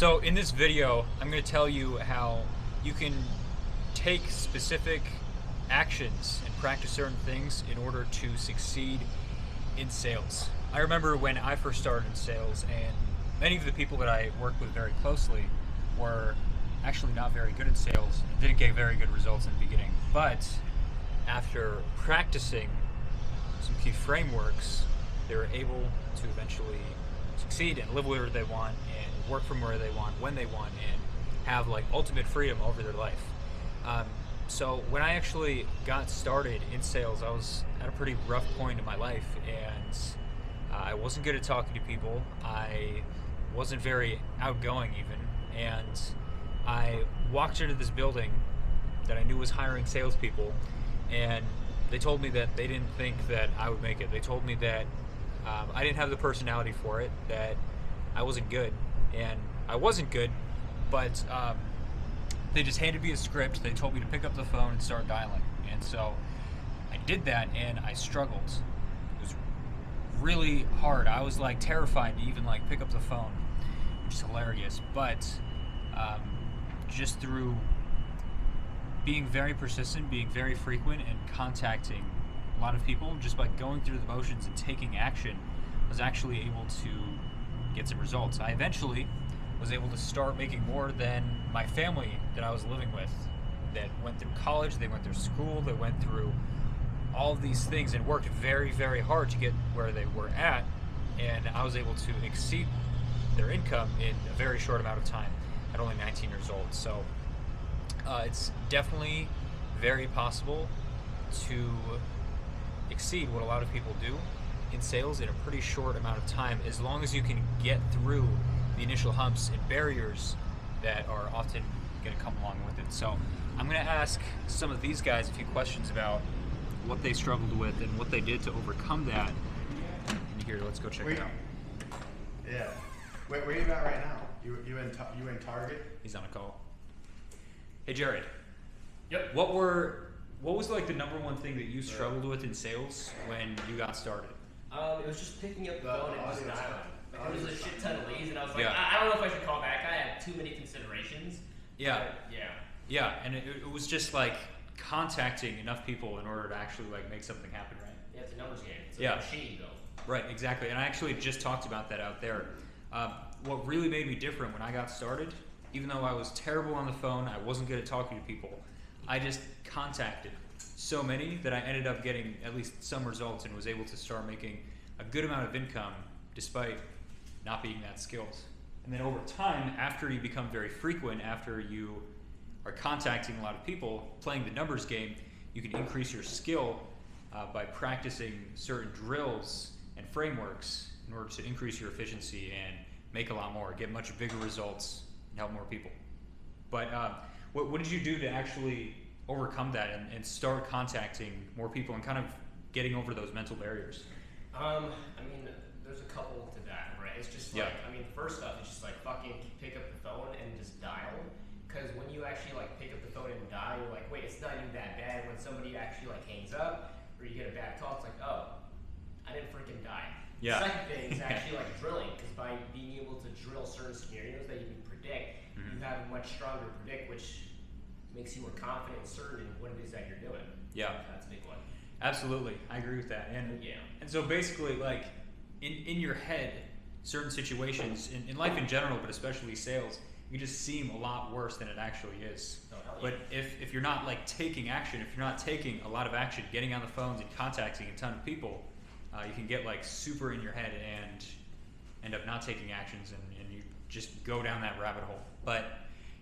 So in this video, I'm going to tell you how you can take specific actions and practice certain things in order to succeed in sales. I remember when I first started in sales, and many of the people that I worked with very closely were actually not very good at sales and didn't get very good results in the beginning. But after practicing some key frameworks, they were able to eventually succeed and live where they want and work from where they want, when they want, and have like ultimate freedom over their life. So when I actually got started in sales, I was at a pretty rough point in my life, and I wasn't good at talking to people. I wasn't very outgoing even, and I walked into this building that I knew was hiring salespeople, and they told me that they didn't think that I would make it. They told me that I didn't have the personality for it, that I wasn't good, and I wasn't good, but they just handed me a script. They told me to pick up the phone and start dialing, and so I did that, and I struggled. It was really hard. I was like terrified to even like pick up the phone, which is hilarious, but just through being very persistent, being very frequent, and contacting a lot of people, just by going through the motions and taking action, I was actually able to get some results. I eventually was able to start making more than my family that I was living with, that went through college, they went through school, they went through all of these things and worked very, very hard to get where they were at, and I was able to exceed their income in a very short amount of time at only 19 years old. So it's definitely very possible to exceed what a lot of people do in sales in a pretty short amount of time, as long as you can get through the initial humps and barriers that are often going to come along with it. So I'm going to ask some of these guys a few questions about what they struggled with and what they did to overcome that. And here, let's go check it out. Yeah. Where are you at right now? You in Target? He's on a call. Hey, Jared. Yep. What was like the number one thing that you struggled with in sales when you got started? It was just picking up the phone and just dialing. Like, there was a shit ton of leads, and I was like, Yeah. I don't know if I should call back. I had too many considerations. Yeah. But, yeah. Yeah, and it was just like contacting enough people in order to actually like make something happen, right? Yeah, it's a numbers game. It's Yeah. a machine built. Right, exactly. And I actually just talked about that out there. What really made me different when I got started, even though I was terrible on the phone, I wasn't good at talking to people, I just contacted so many that I ended up getting at least some results and was able to start making a good amount of income despite not being that skilled. And then over time, after you become very frequent, after you are contacting a lot of people, playing the numbers game, you can increase your skill by practicing certain drills and frameworks in order to increase your efficiency and make a lot more, get much bigger results, and help more people. But what did you do to actually overcome that and start contacting more people and kind of getting over those mental barriers? I mean, there's a couple to that, right? It's just like, I mean, first off, it's just like fucking pick up the phone and just dial. Because when you actually like pick up the phone and dial, you're like, wait, it's not even that bad. When somebody actually like hangs up or you get a bad call, it's like, oh, I didn't freaking die. Yeah. The second thing is actually like drilling, because by being able to drill certain scenarios that you can predict, you have a much stronger predict, which makes you more confident and certain in what it is that you're doing. Yeah. That's a big one. Absolutely, I agree with that. And Yeah. and so basically, like in your head, certain situations in life in general, but especially sales, you just seem a lot worse than it actually is. Oh, hell yeah. But if you're not like taking action, if you're not taking a lot of action, getting on the phones and contacting a ton of people, you can get like super in your head and end up not taking actions, and you just go down that rabbit hole. But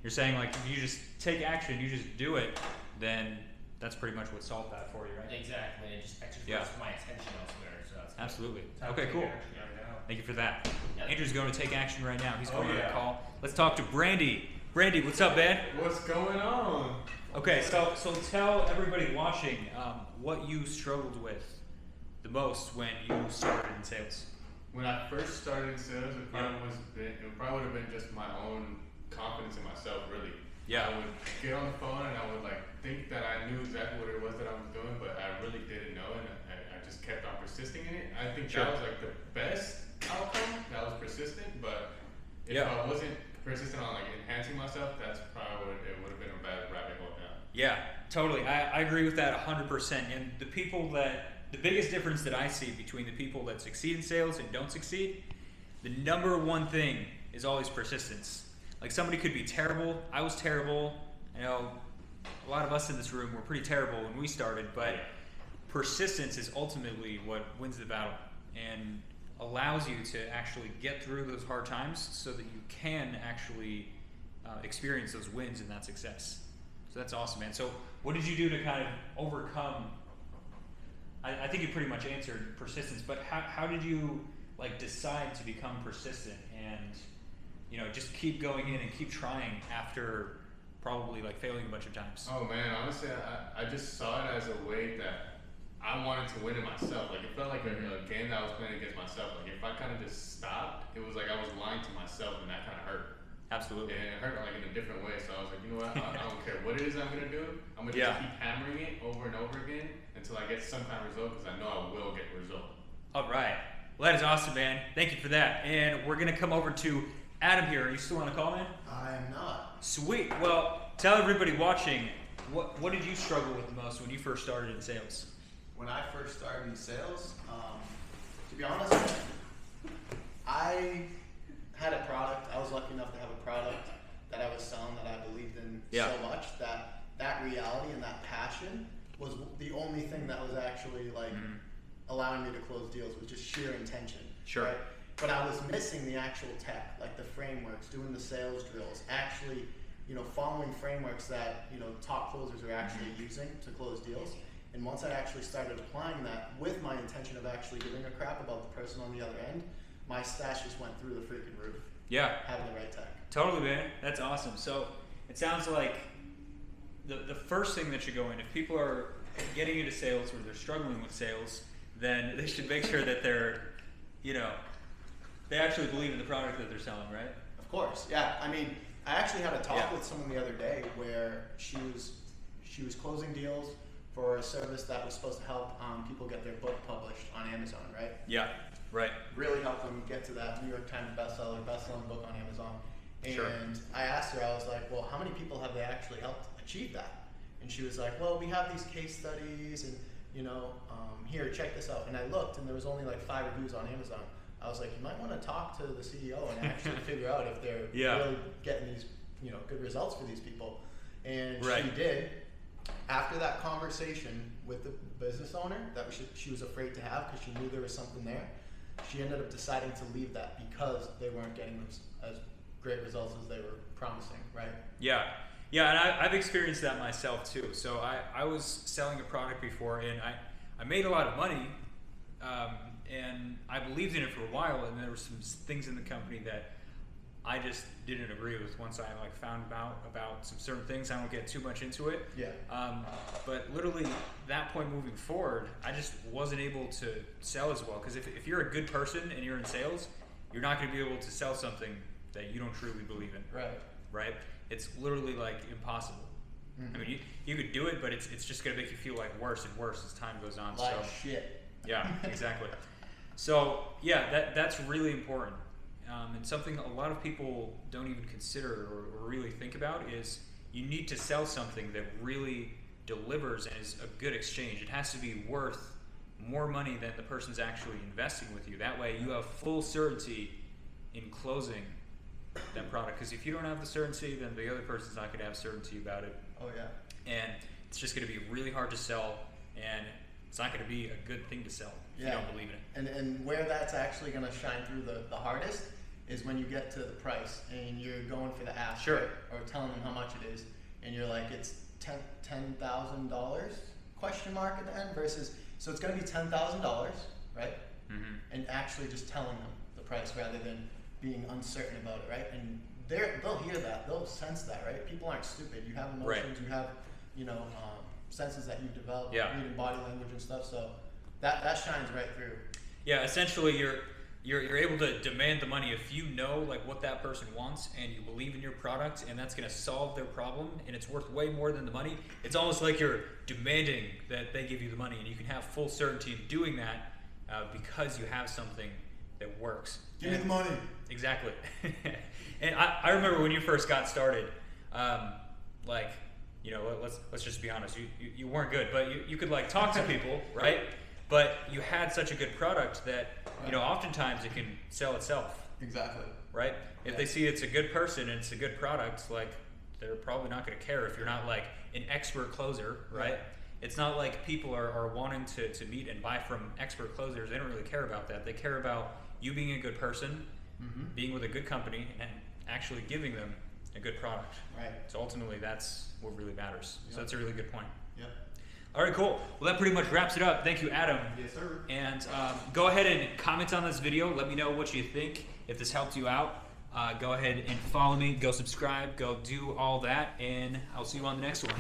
you're saying like if you just take action, you just do it, then that's pretty much what solved that for you, right? Exactly. It just exercises Yeah. my attention elsewhere. So that's Absolutely. Time to Okay, take cool. action right now. Thank you for that. Yeah. Andrew's going to take action right now. He's Oh, going on yeah. a call. Let's talk to Brandy. Brandy, what's up, man? What's going on? Okay, so tell everybody watching what you struggled with the most when you started in sales. When I first started in sales, it probably would have been just my own confidence in myself, really. Yeah. I would get on the phone and I would like think that I knew exactly what it was that I was doing, but I really didn't know, and I just kept on persisting in it. I think Sure. that was like the best outcome. That was persistent, but if Yeah. I wasn't persistent on like enhancing myself, that's probably what it would have been a bad rabbit hole down. Yeah, totally. I agree with that 100%. And the biggest difference that I see between the people that succeed in sales and don't succeed, the number one thing is always persistence. Like somebody could be terrible. I was terrible. I know a lot of us in this room were pretty terrible when we started, but persistence is ultimately what wins the battle and allows you to actually get through those hard times so that you can actually experience those wins and that success. So that's awesome, man. So what did you do to kind of overcome, I think you pretty much answered persistence, but how did you like decide to become persistent and, you know, just keep going in and keep trying after probably like failing a bunch of times? Oh man, honestly, I just saw it as a way that I wanted to win it myself. Like it felt like a game that I was playing against myself. Like if I kind of just stopped, it was like I was lying to myself, and that kind of hurt. Absolutely. And it hurt like in a different way. So I was like, you know what? I don't care what it is I'm gonna do. I'm gonna just keep hammering it over and over again until I get some kind of result, because I know I will get a result. All right. Well, that is awesome, man. Thank you for that. And we're gonna come over to Adam here. Are you still on the call, man? I am not. Sweet. Well, tell everybody watching, what did you struggle with the most when you first started in sales? When I first started in sales, to be honest, I had a product. I was lucky enough to have a product that I was selling that I believed in so much that reality and that passion was the only thing that was actually like allowing me to close deals, was just sheer intention. Sure. Right? But I was missing the actual tech, like the frameworks, doing the sales drills, actually, you know, following frameworks that, you know, top closers are actually using to close deals. And once I actually started applying that with my intention of actually giving a crap about the person on the other end, my stats just went through the freaking roof. Yeah. Having the right tech. Totally, man. That's awesome. So it sounds like the first thing that should go in, if people are getting into sales or they're struggling with sales, then they should make sure that they're, you know, they actually believe in the product that they're selling, right? Of course, yeah. I mean, I actually had a talk with someone the other day where she was closing deals for a service that was supposed to help people get their book published on Amazon, right? Yeah, right. Really help them get to that New York Times bestseller, best-selling book on Amazon. And Sure. I asked her, I was like, well, how many people have they actually helped achieve that? And she was like, well, we have these case studies and, you know, here, check this out. And I looked and there was only like 5 reviews on Amazon. I was like, you might want to talk to the CEO and actually figure out if they're really getting these, you know, good results for these people. And she did. After that conversation with the business owner that she was afraid to have because she knew there was something there, she ended up deciding to leave that because they weren't getting as great results as they were promising, right? Yeah. Yeah, and I've experienced that myself too. So I was selling a product before and I made a lot of money, and I believed in it for a while, and there were some things in the company that I just didn't agree with once I like found out about some certain things. I won't get too much into it. Yeah. But literally that point moving forward, I just wasn't able to sell as well. Because if you're a good person and you're in sales, you're not going to be able to sell something that you don't truly believe in. Right. Right? It's literally like impossible. Mm-hmm. I mean, you could do it, but it's just going to make you feel like worse and worse as time goes on. Like shit. Yeah, exactly. So yeah, that's really important. And something a lot of people don't even consider or really think about is you need to sell something that really delivers and is a good exchange. It has to be worth more money than the person's actually investing with you. That way you have full certainty in closing that product. Because if you don't have the certainty, then the other person's not going to have certainty about it. Oh yeah. And it's just going to be really hard to sell, and it's not going to be a good thing to sell if you don't believe in it. And where that's actually going to shine through the hardest is when you get to the price and you're going for the ask, sure, right? Or telling them how much it is, and you're like, it's $10,000 question mark at the end versus, so it's going to be $10,000, right? Mm-hmm. And actually just telling them the price rather than being uncertain about it, right? And they'll hear that, they'll sense that, right? People aren't stupid. You have emotions, you have, you know, senses that you've developed, reading body language and stuff. So that shines right through. Yeah, essentially you're able to demand the money if you know like what that person wants and you believe in your product and that's going to solve their problem and it's worth way more than the money. It's almost like you're demanding that they give you the money, and you can have full certainty in doing that because you have something that works. Give me the money. Exactly. And I remember when you first got started, like, you know, let's just be honest, you weren't good, but you could like talk to people, right? But you had such a good product that, you know, oftentimes it can sell itself. Exactly. Right? If they see it's a good person and it's a good product, like, they're probably not going to care if you're not like an expert closer, right? It's not like people are wanting to meet and buy from expert closers. They don't really care about that. They care about you being a good person, being with a good company, and actually giving them a good product. Right. So ultimately, that's what really matters. So that's a really good point. Yep. All right, cool. Well, that pretty much wraps it up. Thank you, Adam. Yes, sir. And go ahead and comment on this video. Let me know what you think. If this helped you out, go ahead and follow me. Go subscribe. Go do all that. And I'll see you on the next one.